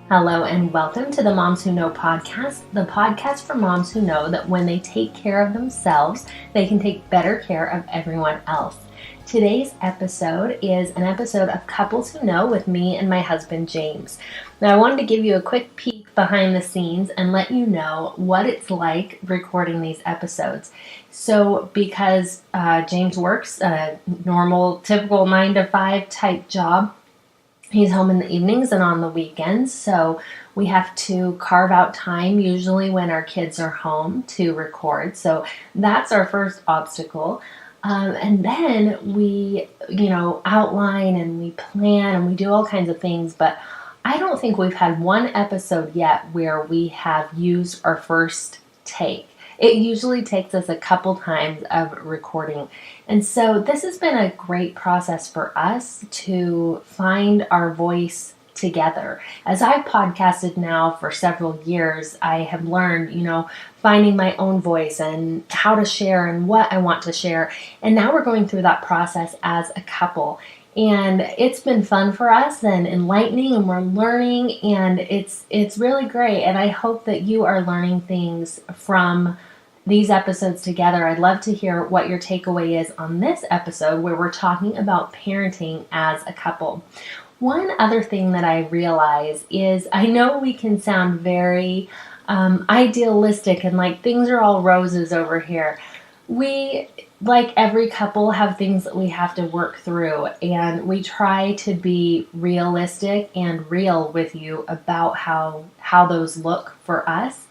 Hello and welcome to the Moms Who Know podcast, the podcast for moms who know that when they take care of themselves, they can take better care of everyone else. Today's episode is an episode of Couples Who Know with me and my husband, James. Now, I wanted to give you a quick peek behind the scenes and let you know what it's like recording these episodes. So, because James works a normal, typical 9-to-5 type job, he's home in the evenings and on the weekends, so we have to carve out time usually when our kids are home to record. So that's our first obstacle. And then we, outline and we plan and we do all kinds of things, but I don't think we've had one episode yet where we have used our first take. It usually takes us a couple times of recording. And so this has been a great process for us to find our voice together. As I've podcasted now for several years, I have learned, finding my own voice and how to share and what I want to share. And now we're going through that process as a couple. And it's been fun for us and enlightening, and we're learning, and it's really great. And I hope that you are learning things from these episodes together. I'd love to hear what your takeaway is on this episode where we're talking about parenting as a couple. One other thing that I realize is I know we can sound very idealistic and like things are all roses over here. We, like every couple, have things that we have to work through, and we try to be realistic and real with you about how those look for us.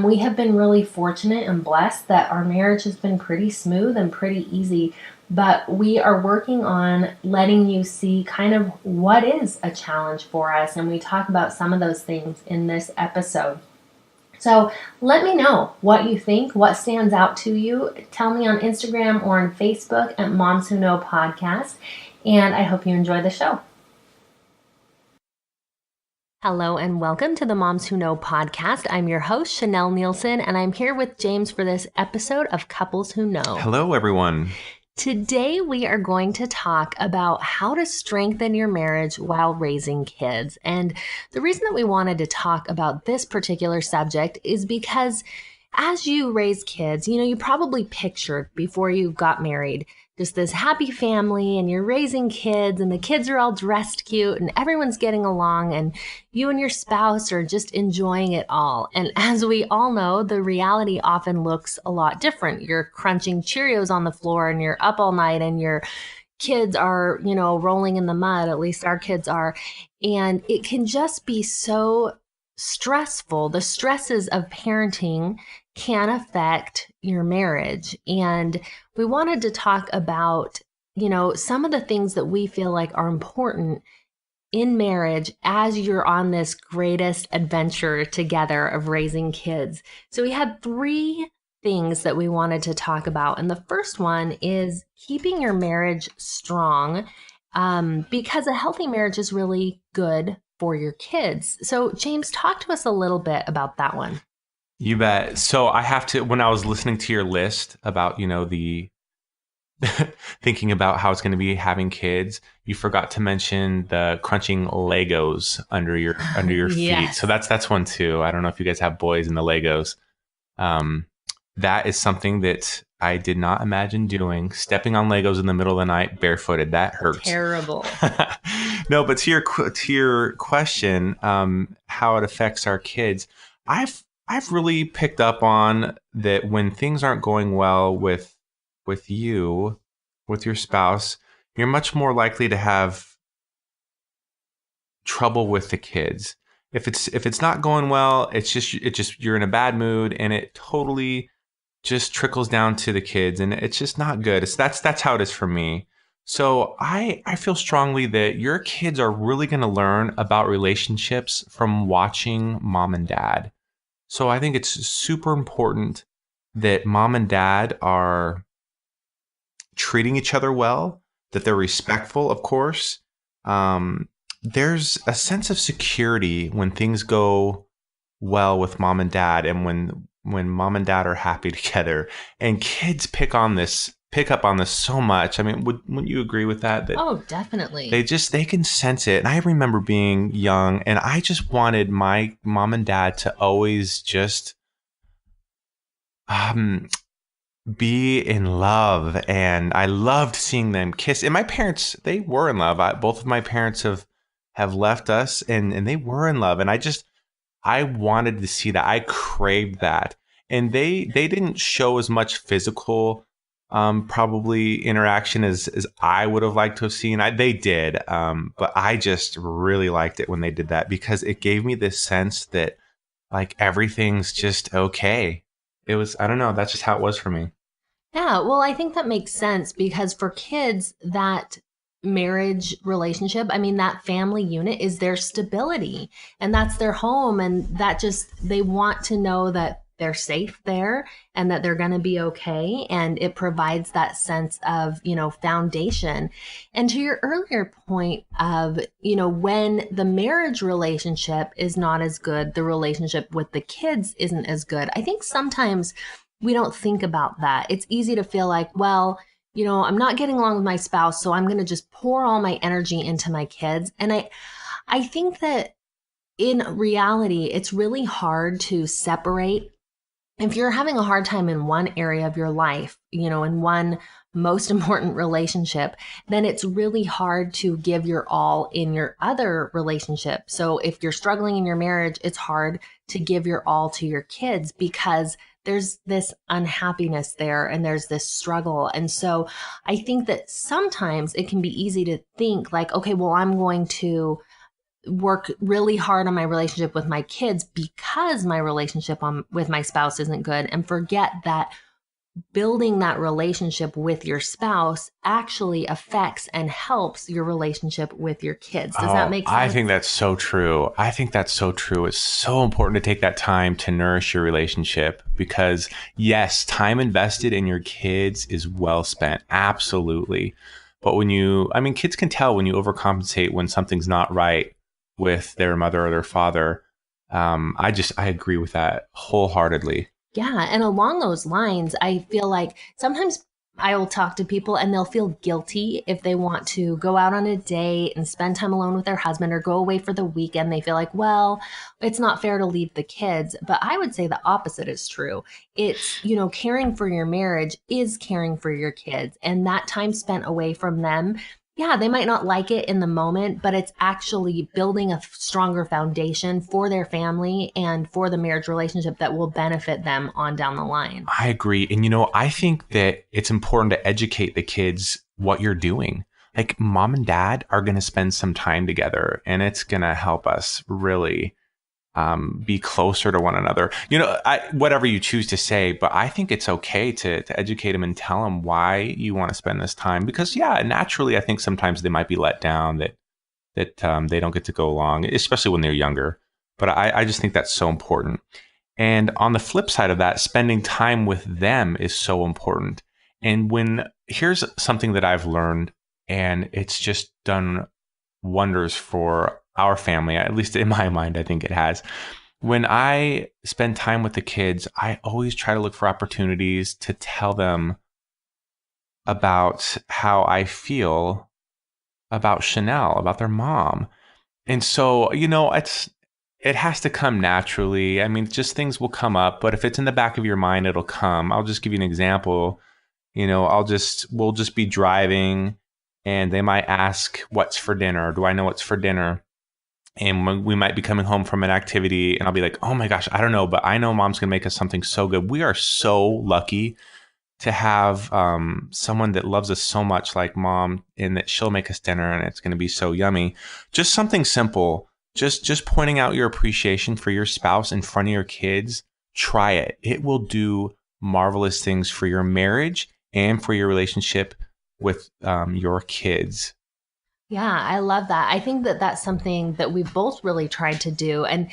We have been really fortunate and blessed that our marriage has been pretty smooth and pretty easy, but we are working on letting you see kind of what is a challenge for us, and we talk about some of those things in this episode. So let me know what you think, what stands out to you. Tell me on Instagram or on Facebook at Moms Who Know Podcast, and I hope you enjoy the show. Hello and welcome to the Moms Who Know podcast. I'm your host, Chanel Nielsen, and I'm here with James for this episode of Couples Who Know. Hello, everyone. Today, we are going to talk about how to strengthen your marriage while raising kids. And the reason that we wanted to talk about this particular subject is because as you raise kids, you probably pictured before you got married just this happy family, and you're raising kids and the kids are all dressed cute and everyone's getting along and you and your spouse are just enjoying it all. And as we all know, the reality often looks a lot different. You're crunching Cheerios on the floor and you're up all night and your kids are, rolling in the mud. At least our kids are. And it can just be so stressful. The stresses of parenting can affect your marriage. And we wanted to talk about, some of the things that we feel like are important in marriage as you're on this greatest adventure together of raising kids. So we had 3 things that we wanted to talk about. And the first one is keeping your marriage strong, because a healthy marriage is really good for your kids. So James, talk to us a little bit about that one. You bet. So I have to, when I was listening to your list about, the thinking about how it's going to be having kids, you forgot to mention the crunching Legos under your feet. Yes. So that's one too. I don't know if you guys have boys in the Legos. That is something that I did not imagine doing. Stepping on Legos in the middle of the night barefooted, that hurts. Terrible. No, but to your question, how it affects our kids, I've really picked up on that when things aren't going well with you, with your spouse, you're much more likely to have trouble with the kids. If it's not going well, it's just you're in a bad mood, and it totally just trickles down to the kids, and it's just not good. That's how it is for me. So I feel strongly that your kids are really going to learn about relationships from watching mom and dad. So I think it's super important that mom and dad are treating each other well, that they're respectful, of course. There's a sense of security when things go well with mom and dad, and when mom and dad are happy together. And kids pick on this pick up on this so much. I mean, wouldn't you agree with that? That Oh, definitely. they can sense it. And I remember being young and I just wanted my mom and dad to always just be in love. And I loved seeing them kiss. And my parents, they were in love. Both of my parents have left us and they were in love. And I wanted to see that. I craved that. And they didn't show as much physical probably interaction as I would have liked to have seen. They did. But I just really liked it when they did that because it gave me this sense that like everything's just okay. It was, I don't know, that's just how it was for me. Yeah, well, I think that makes sense because for kids, that marriage relationship, I mean, that family unit is their stability and that's their home. And that just, they want to know that they're safe there and that they're going to be okay. And it provides that sense of, foundation. And to your earlier point of, when the marriage relationship is not as good, the relationship with the kids isn't as good. I think sometimes we don't think about that. It's easy to feel like, well, I'm not getting along with my spouse, so I'm going to just pour all my energy into my kids. And I think that in reality, it's really hard to separate. If you're having a hard time in one area of your life, in one most important relationship, then it's really hard to give your all in your other relationship. So if you're struggling in your marriage, it's hard to give your all to your kids because there's this unhappiness there and there's this struggle. And so I think that sometimes it can be easy to think like, okay, well, I'm going to work really hard on my relationship with my kids because my relationship with my spouse isn't good, and forget that building that relationship with your spouse actually affects and helps your relationship with your kids. Does that make sense? I think that's so true. It's so important to take that time to nourish your relationship because yes, time invested in your kids is well spent. Absolutely. But kids can tell when you overcompensate when something's not right with their mother or their father. I agree with that wholeheartedly. Yeah. And along those lines, I feel like sometimes I will talk to people and they'll feel guilty if they want to go out on a date and spend time alone with their husband or go away for the weekend. They feel like, well, it's not fair to leave the kids. But I would say the opposite is true. It's, caring for your marriage is caring for your kids, and that time spent away from them. Yeah, they might not like it in the moment, but it's actually building a stronger foundation for their family and for the marriage relationship that will benefit them on down the line. I agree. And, I think that it's important to educate the kids what you're doing. Like mom and dad are going to spend some time together and it's going to help us really be closer to one another. Whatever you choose to say, but I think it's okay to educate them and tell them why you want to spend this time. Because yeah, naturally, I think sometimes they might be let down that they don't get to go along, especially when they're younger. But I just think that's so important. And on the flip side of that, spending time with them is so important. And here's something that I've learned, and it's just done wonders for our family, at least in my mind, I think it has. When I spend time with the kids, I always try to look for opportunities to tell them about how I feel about Chanel, about their mom. And so, it has to come naturally. I mean, just things will come up, but if it's in the back of your mind, it'll come. I'll just give you an example. We'll just be driving and they might ask, what's for dinner? Do I know what's for dinner? And we might be coming home from an activity and I'll be like, oh my gosh, I don't know, but I know mom's going to make us something so good. We are so lucky to have someone that loves us so much like mom, and that she'll make us dinner and it's going to be so yummy. Just something simple. Just pointing out your appreciation for your spouse in front of your kids. Try it. It will do marvelous things for your marriage and for your relationship with your kids. Yeah, I love that. I think that that's something that we've both really tried to do. And,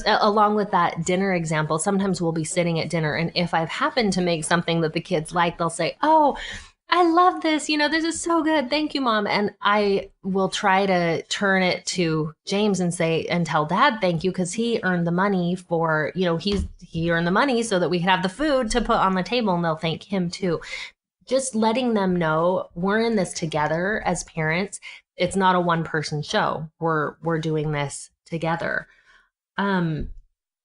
along with that dinner example, sometimes we'll be sitting at dinner, and if I've happened to make something that the kids like, they'll say, oh, I love this. This is so good. Thank you, Mom. And I will try to turn it to James and tell Dad thank you, because he earned the money for, he earned the money so that we could have the food to put on the table, and they'll thank him too. just letting them know we're in this together as parents. It's not a one person show. We're doing this together. And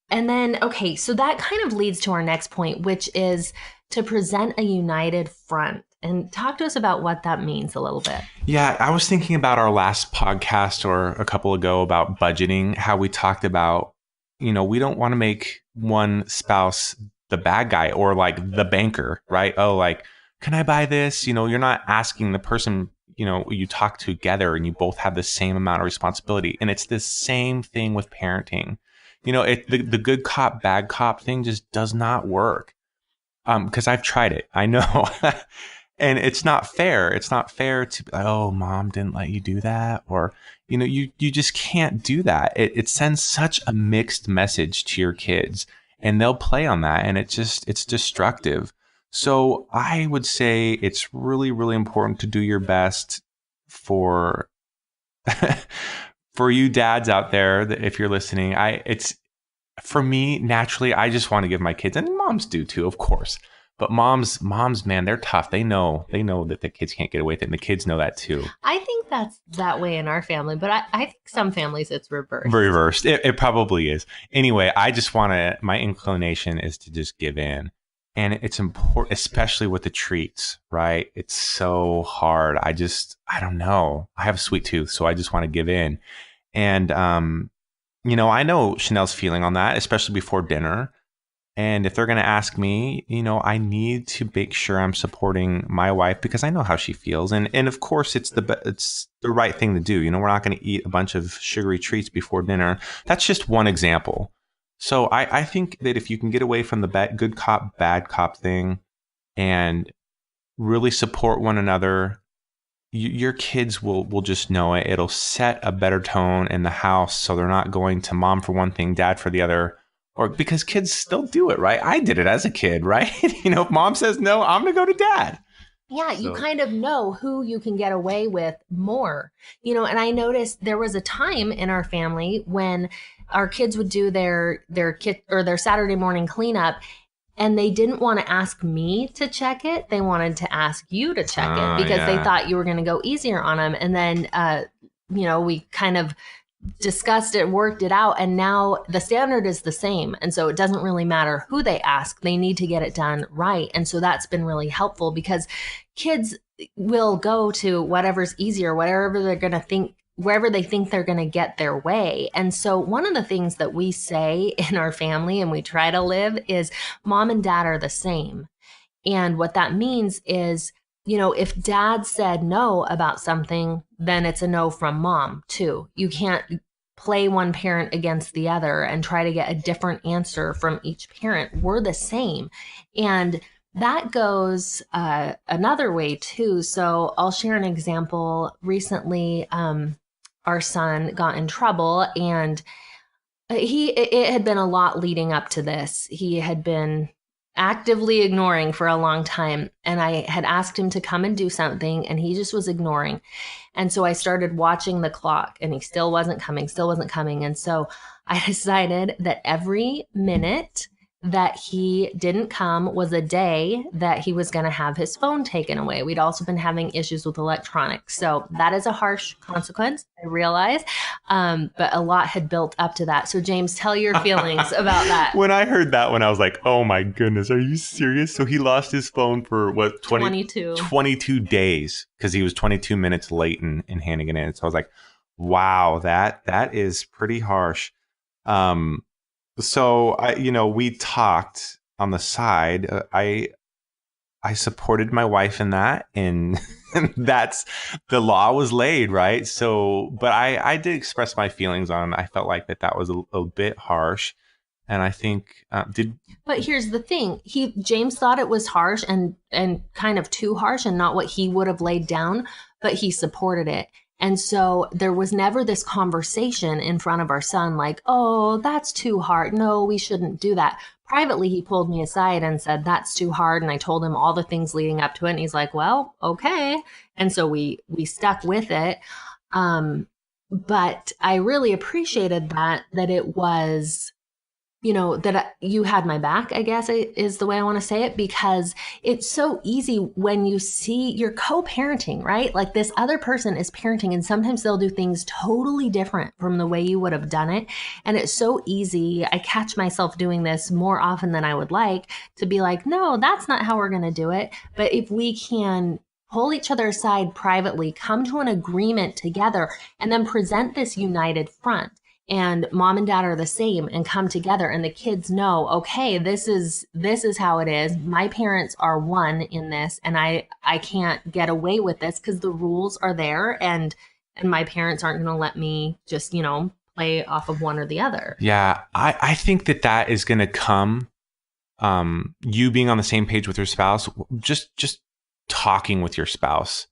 then, okay, so that kind of leads to our next point, which is to present a united front. And talk to us about what that means a little bit. Yeah, I was thinking about our last podcast or a couple ago about budgeting, how we talked about, we don't want to make one spouse the bad guy or like the banker, right? Oh, like, can I buy this? You're not asking the person, you talk together and you both have the same amount of responsibility. And it's the same thing with parenting. The good cop, bad cop thing just does not work. Because I've tried it. I know. And it's not fair. It's not fair to, oh, mom didn't let you do that. Or, you just can't do that. It sends such a mixed message to your kids and they'll play on that. And it's destructive. So I would say it's really, really important to do your best for, for you dads out there, that if you're listening, for me, naturally, I just want to give my kids, and moms do too, of course. But moms, man, they're tough. They know that the kids can't get away with it, and the kids know that too. I think that's that way in our family, but I think some families it's reversed. Reversed. It probably is. Anyway, I just my inclination is to just give in. And it's important, especially with the treats, right? It's so hard. I don't know. I have a sweet tooth, so I just want to give in. And, I know Chanel's feeling on that, especially before dinner. And if they're going to ask me, I need to make sure I'm supporting my wife because I know how she feels. And of course, it's the right thing to do. We're not going to eat a bunch of sugary treats before dinner. That's just one example. So I think that if you can get away from the good cop, bad cop thing and really support one another, your kids will just know it. It'll set a better tone in the house so they're not going to mom for one thing, dad for the other. Or because kids still do it, right? I did it as a kid, right? If mom says no, I'm going to go to dad. Yeah, you kind of know who you can get away with more. And I noticed there was a time in our family when our kids would do their kid or their Saturday morning cleanup and they didn't want to ask me to check it. They wanted to ask you to check it because they thought you were going to go easier on them. And then, we kind of discussed it, worked it out, and now the standard is the same. And so it doesn't really matter who they ask. They need to get it done right. And so that's been really helpful because kids will go to whatever's easier, whatever they're going to think, wherever they think they're going to get their way. And so one of the things that we say in our family and we try to live is mom and dad are the same. And what that means is, if dad said no about something, then it's a no from mom too. You can't play one parent against the other and try to get a different answer from each parent. We're the same. And that goes another way too. So I'll share an example. Recently, our son got in trouble and it had been a lot leading up to this. He had been actively ignoring for a long time. And I had asked him to come and do something and he just was ignoring. And so I started watching the clock and he still wasn't coming. And so I decided that every minute that he didn't come was a day that he was going to have his phone taken away. We'd also been having issues with electronics. So that is a harsh consequence, I realize. But a lot had built up to that. So James, tell your feelings about that. When I heard that one, I was like, oh my goodness, are you serious? So he lost his phone for what, 22 days because he was 22 minutes late in handing it in. So I was like, wow, that is pretty harsh. So we talked on the side. I supported my wife in that, and that's the law was laid, right? So, but I did express my feelings on. I felt like that was a bit harsh, and I think But here's the thing: James thought it was harsh and kind of too harsh, and not what he would have laid down, but he supported it. And so there was never this conversation in front of our son like, oh, that's too hard. No, we shouldn't do that. Privately, he pulled me aside and said, that's too hard. And I told him all the things leading up to it. And he's like, well, okay. And so we stuck with it. But I really appreciated that it was that you had my back, I guess is the way I want to say it, because it's so easy when you see you're co-parenting, right? Like this other person is parenting, and sometimes they'll do things totally different from the way you would have done it. And it's so easy. I catch myself doing this more often than I would like, to be like, no, that's not how we're going to do it. But if we can pull each other aside privately, come to an agreement together, and then present this united front, and mom and dad are the same, and come together, and the kids know, okay, this is how it is. My parents are one in this, and I can't get away with this because the rules are there, and my parents aren't going to let me just, play off of one or the other. Yeah, I think that is going to come, you being on the same page with your spouse, just talking with your spouse.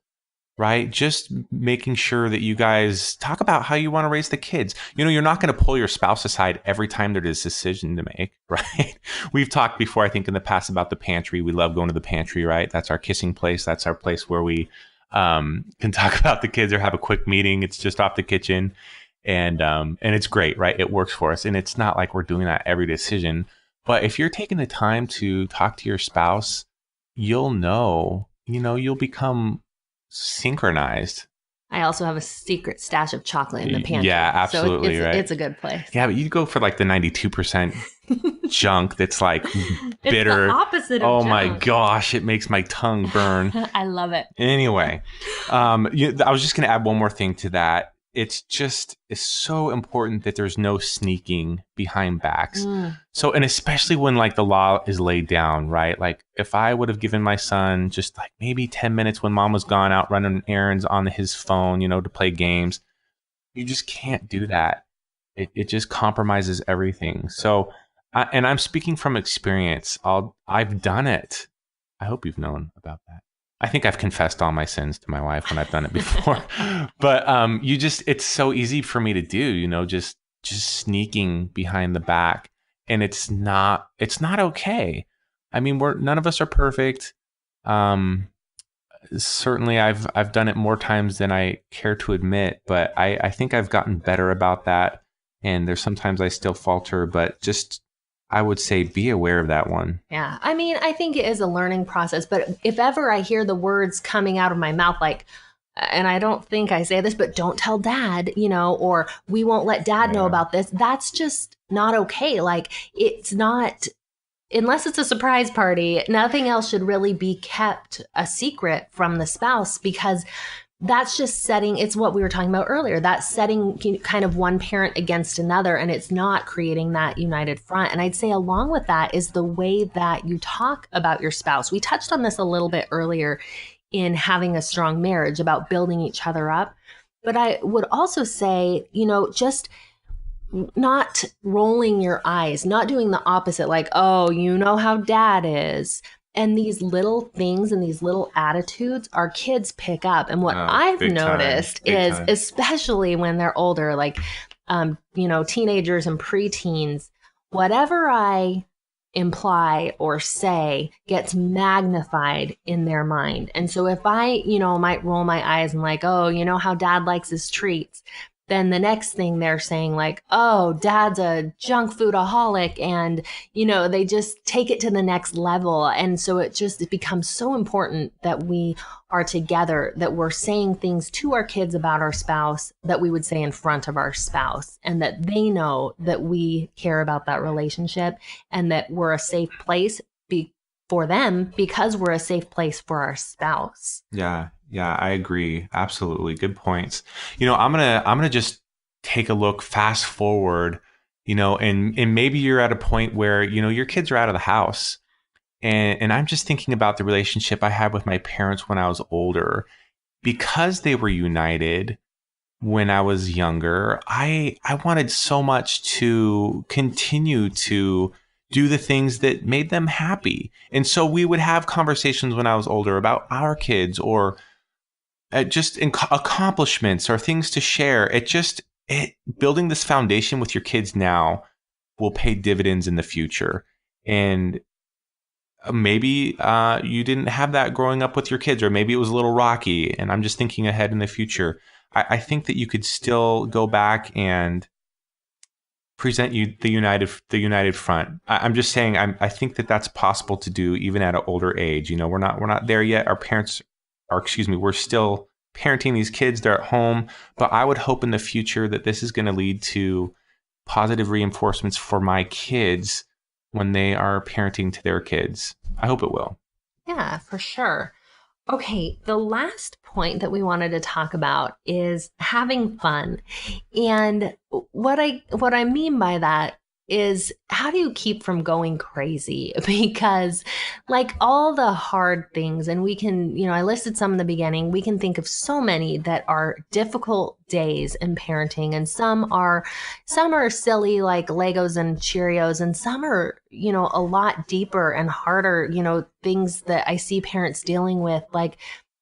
Right? Just making sure that you guys talk about how you want to raise the kids. You're not going to pull your spouse aside every time there's a decision to make, right? We've talked before, I think, in the past about the pantry. We love going to the pantry, right? That's our kissing place. That's our place where we can talk about the kids or have a quick meeting. It's just off the kitchen. And it's great, right? It works for us. And it's not like we're doing that every decision. But if you're taking the time to talk to your spouse, you'll become synchronized. I also have a secret stash of chocolate in the pantry. Yeah, absolutely, so right. It's a good place. Yeah, but you go for like the 92% junk that's like bitter. It's the opposite of oh junk. My gosh, it makes my tongue burn. I love it. Anyway, I was just going to add one more thing to that. It's so important that there's no sneaking behind backs. So, and especially when like the law is laid down, right? Like if I would have given my son just like maybe 10 minutes when mom was gone out running errands on his phone, to play games, you just can't do that. It just compromises everything. So, and I'm speaking from experience. I've done it. I hope you've known about that. I think I've confessed all my sins to my wife when I've done it before. But it's so easy for me to do, just sneaking behind the back. And it's not okay. I mean, none of us are perfect. Certainly I've done it more times than I care to admit, but I think I've gotten better about that. And there's sometimes I still falter, but just, I would say be aware of that one. Yeah. I mean, I think it is a learning process, but if ever I hear the words coming out of my mouth, like, and I don't think I say this, but don't tell dad, or we won't let dad know about this. That's just not okay. Like, it's not, unless it's a surprise party, nothing else should really be kept a secret from the spouse, because that's just it's what we were talking about earlier. That's setting kind of one parent against another, and it's not creating that united front. And I'd say along with that is the way that you talk about your spouse. We touched on this a little bit earlier in having a strong marriage, about building each other up. But I would also say, just not rolling your eyes, not doing the opposite, like, oh, you know how dad is. And these little things and these little attitudes our kids pick up. And what I've noticed is, especially when they're older, like, teenagers and preteens, whatever I imply or say gets magnified in their mind. And so if I, might roll my eyes and like, oh, you know how dad likes his treats, then the next thing they're saying, like, oh, dad's a junk foodaholic, and, they just take it to the next level. And so it becomes so important that we are together, that we're saying things to our kids about our spouse that we would say in front of our spouse, and that they know that we care about that relationship, and that we're a safe place for them because we're a safe place for our spouse. Yeah, I agree. Absolutely. Good points. I'm gonna just take a look, fast forward, and maybe you're at a point where, your kids are out of the house. And I'm just thinking about the relationship I had with my parents when I was older. Because they were united when I was younger, I wanted so much to continue to do the things that made them happy. And so we would have conversations when I was older about our kids, or just accomplishments or things to share. Building this foundation with your kids now will pay dividends in the future. And maybe you didn't have that growing up with your kids, or maybe it was a little rocky. And I'm just thinking ahead in the future. I think that you could still go back and present you the united front. I'm just saying, I think that that's possible to do even at an older age. You know, we're not there yet. Our parents are, excuse me, we're still parenting these kids. They're at home, but I would hope in the future that this is going to lead to positive reinforcements for my kids when they are parenting to their kids. I hope it will. Yeah, for sure. Okay, the last point that we wanted to talk about is having fun. And what I mean by that is, how do you keep from going crazy? Because like all the hard things, and we can, I listed some in the beginning, we can think of so many that are difficult days in parenting, and some are silly like Legos and Cheerios, and some are, a lot deeper and harder, things that I see parents dealing with, like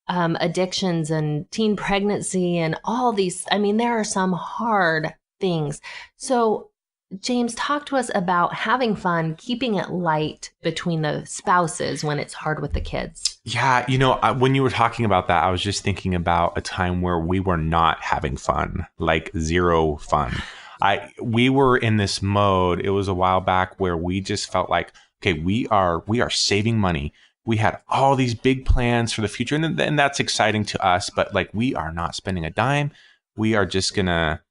addictions and teen pregnancy and all these. I mean, there are some hard things. So James, talk to us about having fun, keeping it light between the spouses when it's hard with the kids. Yeah, when you were talking about that, I was just thinking about a time where we were not having fun, like zero fun. We were in this mode. It was a while back where we just felt like, okay, we are saving money. We had all these big plans for the future, and that's exciting to us. But like, we are not spending a dime. We are just gonna.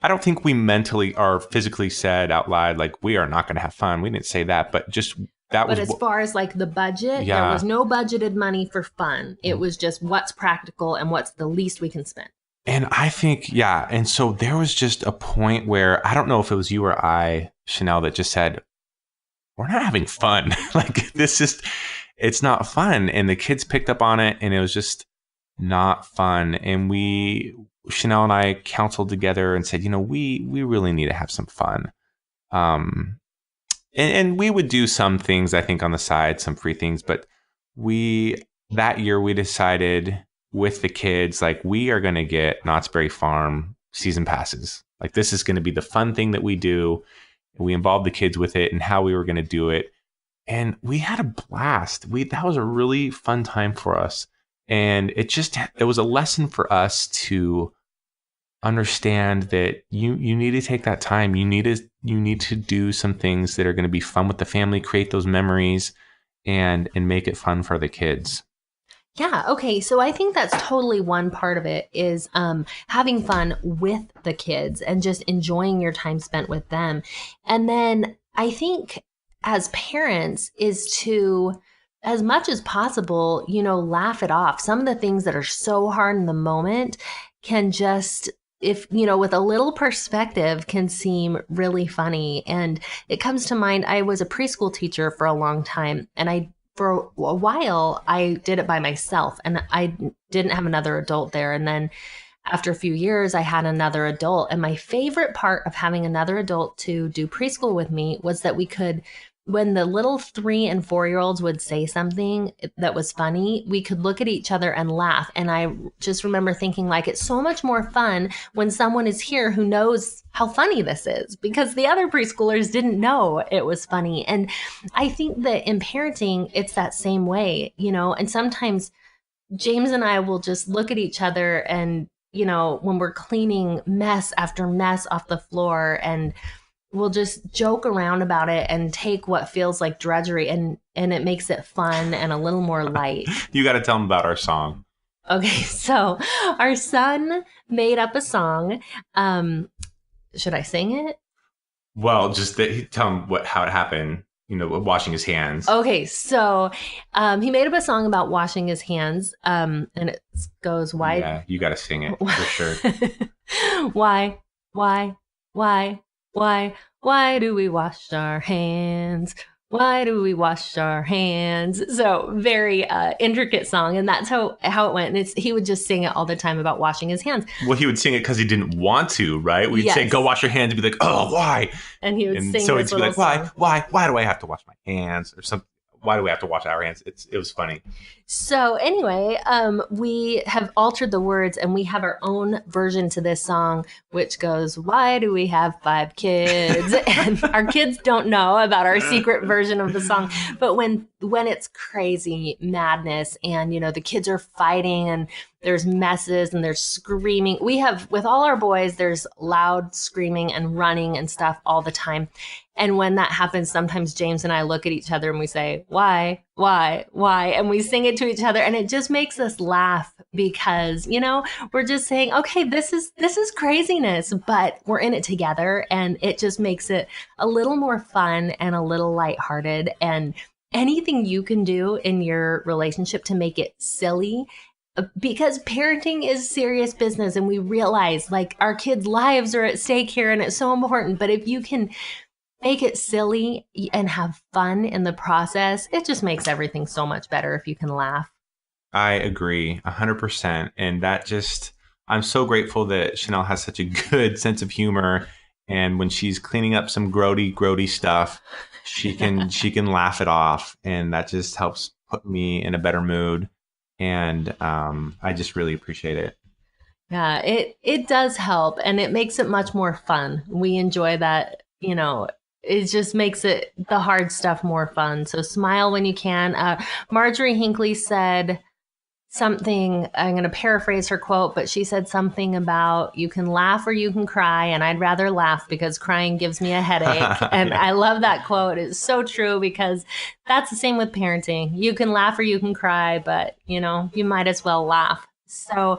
I don't think we mentally or physically said out loud, like, we are not going to have fun. We didn't say that, but just that was. But as far as like the budget, there was no budgeted money for fun. It was just what's practical and what's the least we can spend. And I think, yeah. And so there was just a point where, I don't know if it was you or I, Chanel, that just said, we're not having fun. Like, it's not fun. And the kids picked up on it, and it was just not fun. And Chanel and I counseled together and said, we really need to have some fun. And we would do some things, I think, on the side, some free things. But that year we decided with the kids, like, we are going to get Knott's Berry Farm season passes. Like, this is going to be the fun thing that we do. And we involved the kids with it and how we were going to do it. And we had a blast. That was a really fun time for us. And it was a lesson for us to understand that you need to take that time. You need to do some things that are going to be fun with the family, create those memories, and make it fun for the kids. Yeah. Okay. So I think that's totally one part of it, is having fun with the kids and just enjoying your time spent with them. And then I think as parents is to, as much as possible, laugh it off. Some of the things that are so hard in the moment can just, if, with a little perspective, can seem really funny. And it comes to mind, I was a preschool teacher for a long time, and for a while, I did it by myself, and I didn't have another adult there. And then after a few years, I had another adult. And my favorite part of having another adult to do preschool with me was that we could, when the little 3 and 4-year-olds would say something that was funny, we could look at each other and laugh. And I just remember thinking, like, it's so much more fun when someone is here who knows how funny this is, because the other preschoolers didn't know it was funny. And I think that in parenting, it's that same way, and sometimes James and I will just look at each other and, when we're cleaning mess after mess off the floor, and we'll just joke around about it and take what feels like drudgery, and it makes it fun and a little more light. You got to tell them about our song. Okay, so our son made up a song. Should I sing it? Well, just tell him how it happened, washing his hands. Okay, so he made up a song about washing his hands, and it goes, why? Yeah, you got to sing it for sure. Why do we wash our hands? Why do we wash our hands? So very intricate song. And that's how it went. And he would just sing it all the time about washing his hands. Well, he would sing it because he didn't want to, right? We'd say, go wash your hands, and be like, oh, why? And he would sing so this he'd be like, song. why do I have to wash my hands? Or something. Why do we have to wash our hands? It was funny. So anyway, we have altered the words, and we have our own version to this song, which goes, why do we have 5 kids? And our kids don't know about our secret version of the song. But when it's crazy madness, and, the kids are fighting, and there's messes and there's screaming. We have, with all our boys, there's loud screaming and running and stuff all the time. And when that happens, sometimes James and I look at each other and we say, why? And we sing it to each other, and it just makes us laugh because, we're just saying, okay, this is craziness, but we're in it together, and it just makes it a little more fun and a little lighthearted. And anything you can do in your relationship to make it silly, because parenting is serious business, and we realize like our kids' lives are at stake here, and it's so important. But if you can make it silly and have fun in the process, it just makes everything so much better if you can laugh. I agree 100%. And I'm so grateful that Chanel has such a good sense of humor. And when she's cleaning up some grody stuff, she can laugh it off. And that just helps put me in a better mood. And I just really appreciate it. Yeah, it does help. And it makes it much more fun. We enjoy that, it just makes it the hard stuff more fun. So smile when you can. Marjorie Hinckley said something, I'm going to paraphrase her quote, but she said something about you can laugh or you can cry. And I'd rather laugh because crying gives me a headache. And I love that quote. It's so true, because that's the same with parenting. You can laugh or you can cry, but you might as well laugh. So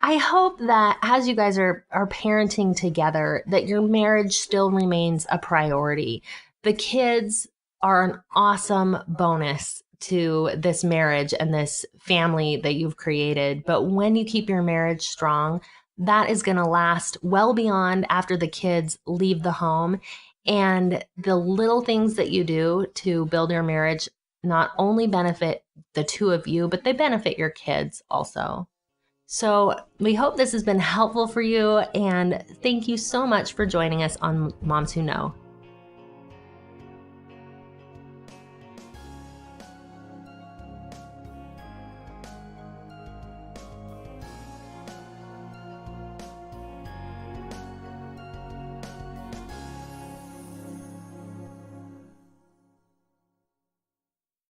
I hope that as you guys are parenting together, that your marriage still remains a priority. The kids are an awesome bonus to this marriage and this family that you've created. But when you keep your marriage strong, that is going to last well beyond after the kids leave the home. And the little things that you do to build your marriage not only benefit the two of you, but they benefit your kids also. So we hope this has been helpful for you, and thank you so much for joining us on Moms Who Know.